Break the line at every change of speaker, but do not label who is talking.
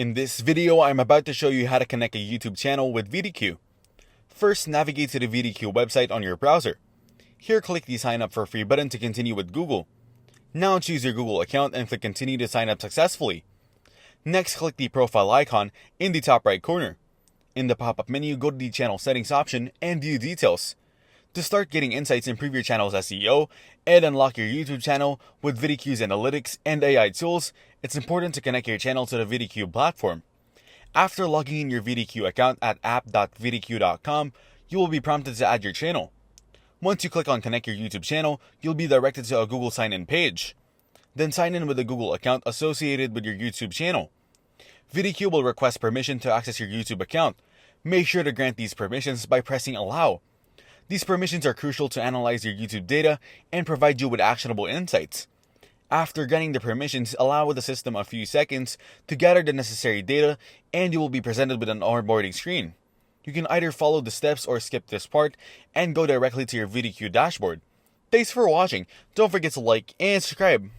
In this video, I'm about to show you how to connect a YouTube channel with vidIQ. First, navigate to the vidIQ website on your browser. Here, click the Sign Up for Free button to continue with Google. Now choose your Google account and click Continue to sign up successfully. Next, click the profile icon in the top right corner. In the pop-up menu, go to the channel settings option and view details. To start getting insights, improve your channel's SEO, and unlock your YouTube channel with vidIQ's analytics and AI tools, it's important to connect your channel to the vidIQ platform. After logging in your vidIQ account at app.vidIQ.com, you will be prompted to add your channel. Once you click on Connect Your YouTube Channel, you'll be directed to a Google sign-in page. Then sign in with a Google account associated with your YouTube channel. vidIQ will request permission to access your YouTube account. Make sure to grant these permissions by pressing Allow. These permissions are crucial to analyze your YouTube data and provide you with actionable insights. After granting the permissions, allow the system a few seconds to gather the necessary data, and you will be presented with an onboarding screen. You can either follow the steps or skip this part and go directly to your vidIQ dashboard. Thanks for watching. Don't forget to like and subscribe.